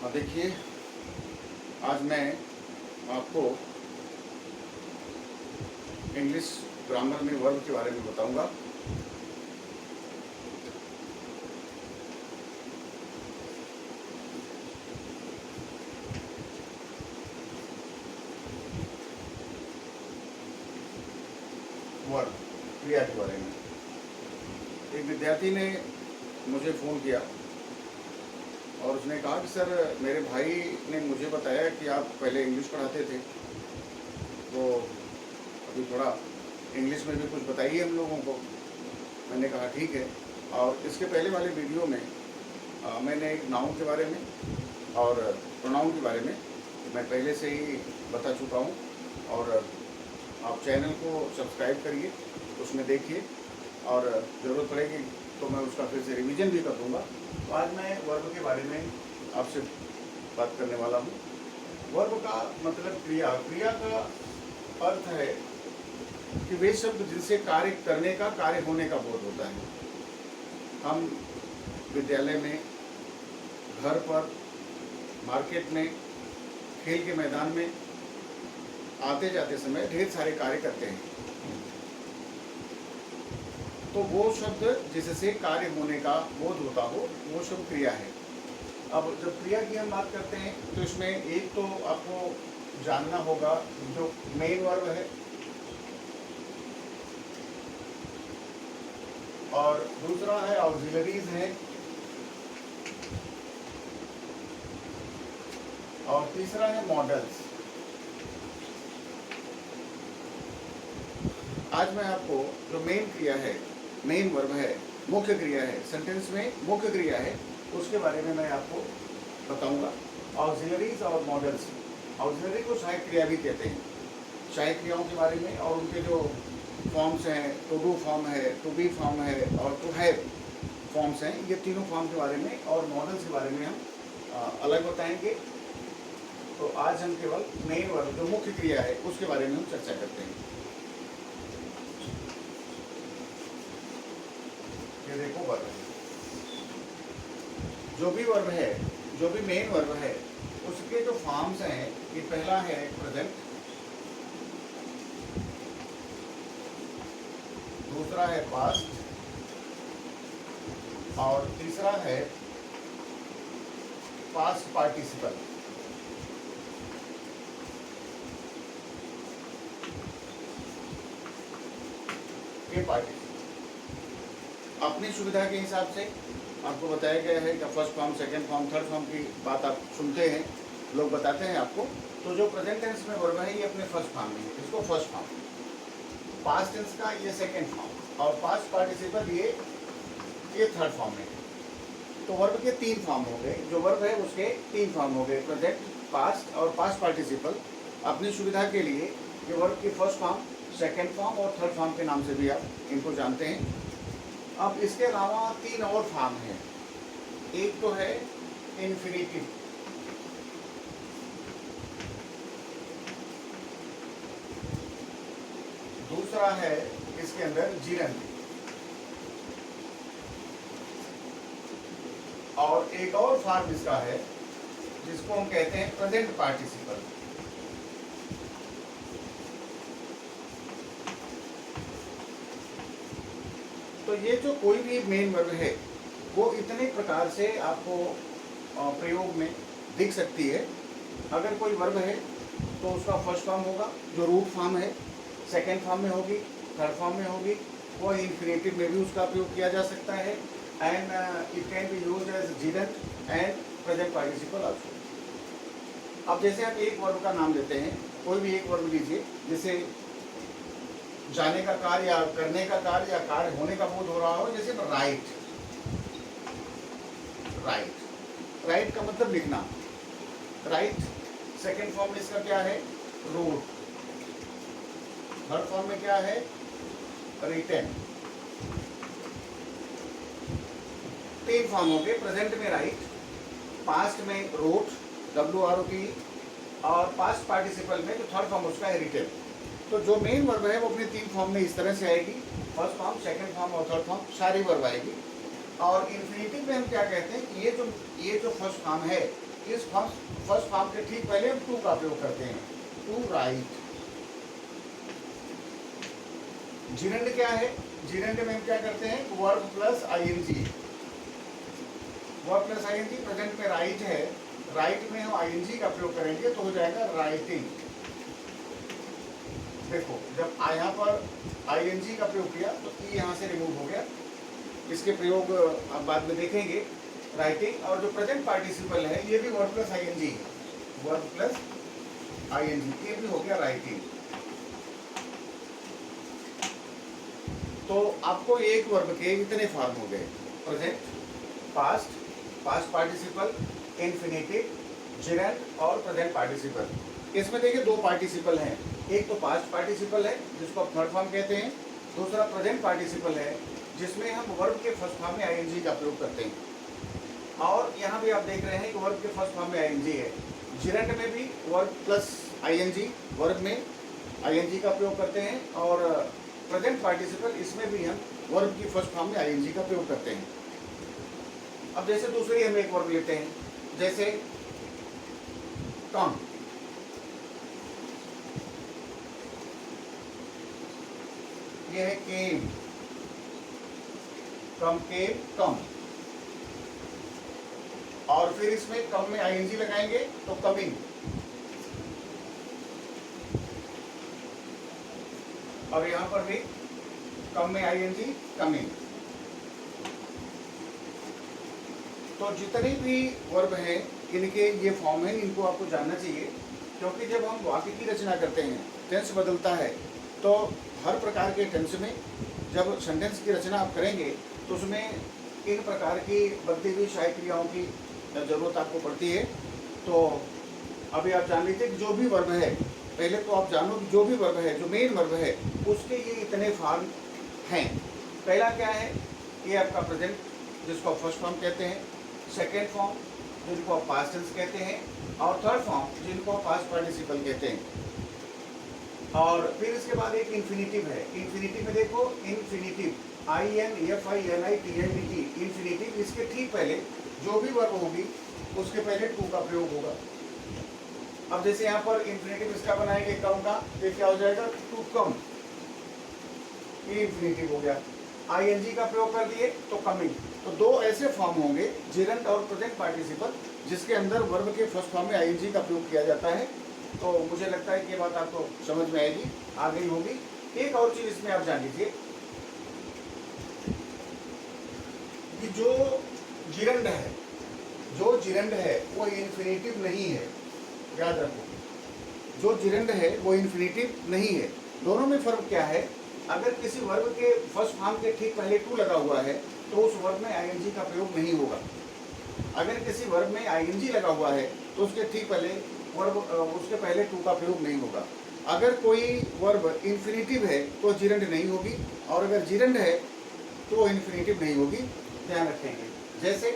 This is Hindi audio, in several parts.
हाँ देखिए, आज मैं आपको इंग्लिश ग्रामर में वर्ब के बारे में बताऊंगा। वर्ब क्रिया के बारे में। एक विद्यार्थी ने मुझे फ़ोन किया और उसने कहा कि सर, मेरे भाई ने मुझे बताया कि आप पहले इंग्लिश पढ़ाते थे, तो अभी थोड़ा इंग्लिश में भी कुछ बताइए हम लोगों को। मैंने कहा ठीक है। और इसके पहले वाले वीडियो में मैंने एक नाउन के बारे में और प्रोनाउन के बारे में मैं पहले से ही बता चुका हूँ, और आप चैनल को सब्सक्राइब करिए, उसमें देखिए, और ज़रूरत पड़ेगी तो मैं उसका फिर से रिवीजन भी कर दूँगा। तो आज मैं वर्ब के बारे में आपसे बात करने वाला हूँ। वर्ब का मतलब क्रिया। क्रिया का अर्थ है कि वे शब्द जिनसे कार्य करने का, कार्य होने का बोध होता है। हम विद्यालय में, घर पर, मार्केट में, खेल के मैदान में आते जाते समय ढेर सारे कार्य करते हैं, तो वो शब्द जिससे कार्य होने का बोध होता हो वो शब्द क्रिया है। अब जब क्रिया की हम बात करते हैं तो इसमें एक तो आपको जानना होगा जो मेन वर्ब है, और दूसरा है ऑक्सिलरीज है, और तीसरा है मॉडल्स। आज मैं आपको जो मेन क्रिया है, मेन वर्ब है, मुख्य क्रिया है, सेंटेंस में मुख्य क्रिया है, उसके बारे में मैं आपको बताऊंगा। ऑक्सिलरीज और मॉडल्स। ऑक्सिलरी को सहायक क्रिया भी कहते हैं। सहायक क्रियाओं के बारे में और उनके जो फॉर्म्स हैं, टू डू फॉर्म है, टू बी फॉर्म है, और टू हैव फॉर्म्स हैं, ये तीनों फॉर्म के बारे में और मॉडल्स के बारे में हम अलग बताएंगे। तो आज हम केवल मेन वर्ब जो मुख्य क्रिया है उसके बारे में हम चर्चा करते हैं। ये देखो वर्ब है। जो भी वर्ब है, जो भी मेन वर्ब है, उसके जो फॉर्म्स हैं, ये पहला है प्रेजेंट, दूसरा है पास्ट, और तीसरा है पास्ट पार्टिसिपल। ये पार्टिसिपल अपनी सुविधा के हिसाब से आपको बताया गया है कि first form, second form, third form की बात आप सुनते हैं, लोग बताते हैं आपको। तो जो प्रेजेंट टेंस में वर्ब है ये अपने फर्स्ट फॉर्म में है, इसको फर्स्ट फॉर्म। पास्ट टेंस का ये सेकंड फॉर्म, और पास्ट पार्टिसिपल ये थर्ड फॉर्म में है। तो वर्ब के तीन फॉर्म हो गए, जो वर्ब है उसके तीन फॉर्म हो गए, प्रेजेंट, पास्ट और पास्ट पार्टिसिपल। अपनी सुविधा के लिए ये वर्ब की फर्स्ट फॉर्म, सेकंड फॉर्म और थर्ड फॉर्म के नाम से भी आप इनको जानते हैं। अब इसके अलावा तीन और फॉर्म हैं। एक तो है इन्फिनिटिव, दूसरा है इसके अंदर जीरंट, और एक और फॉर्म इसका है जिसको हम कहते हैं प्रेजेंट पार्टिसिपल। तो ये जो कोई भी मेन वर्ब है वो इतने प्रकार से आपको प्रयोग में दिख सकती है। अगर कोई वर्ब है तो उसका फर्स्ट फॉर्म होगा जो रूट फॉर्म है, सेकंड फॉर्म में होगी, थर्ड फॉर्म में होगी, वो इन्फिनेटिव में भी उसका प्रयोग किया जा सकता है, and it can be used as gerund and present participle also. अब जैसे आप एक वर्ब का नाम लेते हैं, कोई भी एक वर्ब लीजिए, जैसे जाने का कार्य या करने का कार्य या कार्य होने का बोध हो रहा हो, जैसे राइट। राइट, राइट का मतलब लिखना। राइट सेकंड फॉर्म में इसका क्या है? रोट। थर्ड फॉर्म में क्या है? रिटन। तीन फॉर्म हो गए, प्रेजेंट में राइट, पास्ट में रोट, WROT, और पास्ट पार्टिसिपल में जो थर्ड फॉर्म उसका है रिटन। तो जो मेन वर्ब है वो अपने तीन फॉर्म में इस तरह से आएगी, फर्स्ट फॉर्म, सेकंड फॉर्म और थर्ड फॉर्म, सारी वर्ब आएगी। और इन्फिनिटिव में हम क्या कहते हैं कि ये जो फर्स्ट फॉर्म है इस फर्स्ट फॉर्म के ठीक पहले हम टू का प्रयोग करते हैं, टू राइट। जिरंड क्या है? जिरंड में हम क्या करते हैं? Verb plus ING, verb plus ING. Present में राइट है, राइट में हम आईएनजी का प्रयोग करेंगे तो हो जाएगा राइटिंग। देखो जब यहाँ पर आईएनजी का प्रयोग किया तो ई यहाँ से रिमूव हो गया, इसके प्रयोग आप बाद में देखेंगे। राइटिंग, और जो प्रेजेंट पार्टिसिपल है ये भी वर्ब प्लस आईएनजी है, वर्ब प्लस आईएनजी, ये भी हो गया राइटिंग। तो आपको एक वर्ब के इतने फॉर्म हो गए, present, past, past participle, infinitive, gerund और प्रेजेंट पार्टिसिपल। इसमें देखिए दो पार्टिसिपल हैं, एक तो पास्ट पार्टिसिपल है जिसको आप थर्ड फॉर्म कहते हैं, दूसरा प्रेजेंट पार्टिसिपल है जिसमें हम वर्ब के फर्स्ट फॉर्म में आईएनजी का प्रयोग करते हैं। और यहाँ भी आप देख रहे हैं कि वर्ब के फर्स्ट फॉर्म में आईएनजी है। जिरंड में भी वर्ब प्लस आईएनजी, वर्ब में आईएनजी का प्रयोग करते हैं, और प्रेजेंट पार्टिसिपल इसमें भी हम वर्ब की फर्स्ट फॉर्म में आईएनजी का प्रयोग करते हैं। अब जैसे दूसरी हम एक वर्ब लेते हैं, जैसे कम, ये है केम, कम केम कम, और फिर इसमें कम में आईएनजी लगाएंगे तो कमिंग, और यहां पर भी कम में आईएनजी कमिंग। तो जितने भी वर्ब हैं इनके ये फॉर्म है, इनको आपको जानना चाहिए, क्योंकि जब हम वाक्य की रचना करते हैं, टेंस बदलता है, तो हर प्रकार के टेंस में जब सेंटेंस की रचना आप करेंगे तो उसमें इन प्रकार की बढ़ती हुई सहायक क्रियाओं की ज़रूरत आपको पड़ती है। तो अभी आप जान लीजिए कि जो भी वर्ब है, पहले तो आप जानो कि जो भी वर्ब है, जो मेन वर्ब है, उसके ये इतने फॉर्म हैं। पहला क्या है? ये आपका प्रेजेंट, जिसको आप फर्स्ट फॉर्म कहते हैं, सेकेंड फॉर्म जिनको आप पास्ट टेंस कहते हैं, और थर्ड फॉर्म जिनको आप पास्ट पार्टिसिपल कहते हैं। और फिर इसके बाद एक इन्फिनिटिव है। इन्फिनिटिव में देखो, इन्फिनिटिव INFINITIVT, इन्फिनिटिव, इसके ठीक पहले जो भी वर्ब होगी उसके पहले टू का प्रयोग होगा। अब जैसे यहाँ पर इन्फिनिटिव इसका बनाएंगे कम का, ये क्या हो जाएगा? टू कम, ये इन्फिनिटिव हो गया। आईएनजी का प्रयोग कर दिए तो कमिंग। तो दो ऐसे फॉर्म होंगे, जिरंड और प्रेजेंट पार्टिसिपल, जिसके अंदर वर्ब के फर्स्ट फॉर्म में आईएनजी का प्रयोग किया जाता है। तो मुझे लगता है कि ये बात आपको समझ में आएगी, आ गई होगी। एक और चीज इसमें आप जान लीजिए कि जो जिरंड है, जो जिरंड है वो इन्फिनिटिव नहीं है, याद रखो। जो जिरंड है वो इन्फिनिटिव नहीं है। दोनों में फर्क क्या है? अगर किसी वर्ब के फर्स्ट फॉर्म के ठीक पहले टू लगा हुआ है तो उस वर्ब में आईएनजी का प्रयोग नहीं होगा। अगर किसी वर्ब में आईएनजी लगा हुआ है तो उसके ठीक पहले वर्ब, उसके पहले टू का प्रयोग नहीं होगा। अगर कोई वर्ब इन्फिनिटिव है तो जिरंड नहीं होगी, और अगर जिरंड है तो इन्फिनिटिव नहीं होगी, ध्यान रखेंगे। जैसे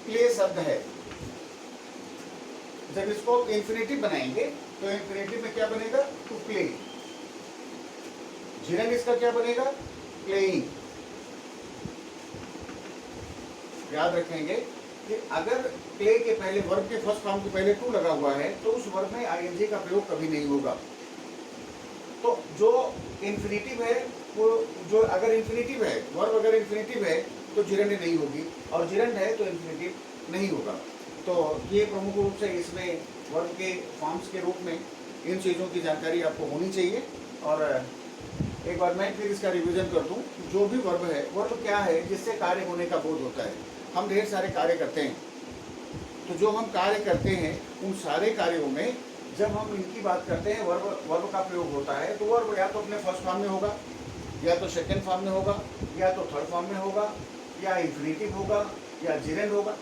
प्ले शब्द है, जब इसको इन्फिनिटिव बनाएंगे तो इन्फिनिटिव में क्या बनेगा? To play. जिरंड इसका क्या बनेगा? प्लेइंग। याद रखेंगे कि अगर प्ले के पहले, वर्ब के फर्स्ट फॉर्म के पहले टू लगा हुआ है तो उस वर्ब में आईएनजी का प्रयोग कभी नहीं होगा। तो जो इन्फिनिटिव है वो, जो अगर इन्फिनिटिव है, वर्ब अगर इन्फिनिटिव है तो जिरंड नहीं होगी, और जिरंड है तो इन्फिनिटिव नहीं होगा। तो ये प्रमुख रूप से इसमें वर्ब के फॉर्म्स के रूप में इन चीज़ों की जानकारी आपको होनी चाहिए। और एक बार मैं फिर इसका रिवीजन कर दूं, जो भी वर्ब है, वर्ब क्या है? जिससे कार्य होने का बोध होता है। हम ढेर सारे कार्य करते हैं, तो जो हम कार्य करते हैं उन सारे कार्यों में जब हम इनकी बात करते हैं, वर्ब का प्रयोग होता है, तो वर्ब या तो अपने फर्स्ट फॉर्म में होगा, या तो सेकेंड फॉर्म में होगा, या तो थर्ड फॉर्म में होगा, या इन्फिनिटिव होगा, या जिरंड होगा,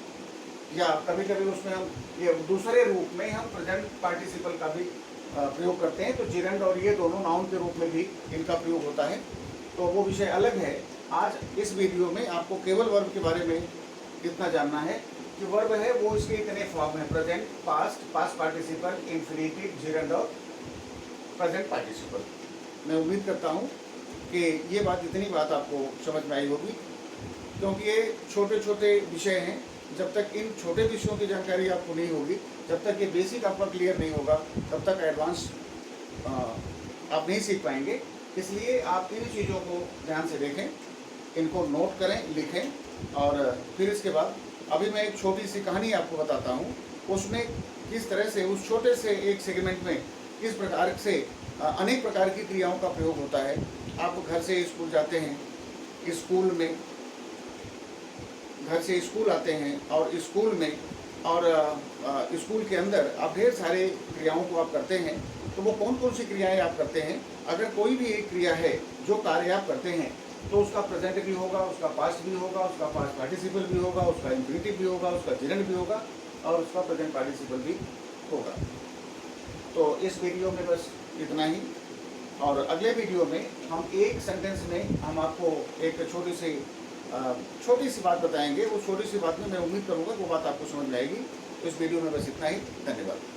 या कभी कभी उसमें हम ये दूसरे रूप में हम प्रेजेंट पार्टिसिपल का भी प्रयोग करते हैं। तो जिरंड और ये दोनों नाउन के रूप में भी इनका प्रयोग होता है, तो वो विषय अलग है। आज इस वीडियो में आपको केवल वर्ब के बारे में इतना जानना है कि वर्ब है वो इसके इतने फॉर्म है: present, past, past participle, infinitive, gerund और प्रेजेंट पार्टिसिपल। मैं उम्मीद करता हूँ कि ये बात, इतनी बात आपको समझ में आई होगी, क्योंकि ये छोटे छोटे विषय हैं जब तक इन छोटे विषयों की जानकारी आपको नहीं होगी, जब तक ये बेसिक आपका क्लियर नहीं होगा, तब तक एडवांस आप नहीं सीख पाएंगे। इसलिए आप इन चीज़ों को ध्यान से देखें, इनको नोट करें, लिखें, और फिर इसके बाद अभी मैं एक छोटी सी कहानी आपको बताता हूँ। उसमें किस तरह से उस छोटे से एक सेगमेंट में किस प्रकार से अनेक प्रकार की क्रियाओं का प्रयोग होता है। आप घर से स्कूल जाते हैं, स्कूल में घर से स्कूल आते हैं, और स्कूल में और स्कूल के अंदर आप ढेर सारे क्रियाओं को आप करते हैं। तो वो कौन कौन सी क्रियाएं आप करते हैं? अगर कोई भी एक क्रिया है जो कार्य आप करते हैं, तो उसका प्रेजेंट भी होगा, उसका पास्ट भी होगा, उसका पास्ट पार्टिसिपल भी होगा, उसका इंफिनिटिव भी होगा, उसका जेरेंड भी होगा, और उसका प्रेजेंट पार्टिसिपल भी होगा। तो इस वीडियो में बस इतना ही, और अगले वीडियो में हम एक सेंटेंस में हम आपको एक छोटी सी बात बताएंगे। उस छोटी सी बात में मैं उम्मीद करूँगा वो बात आपको समझ में आएगी। तो इस वीडियो में बस इतना ही। धन्यवाद।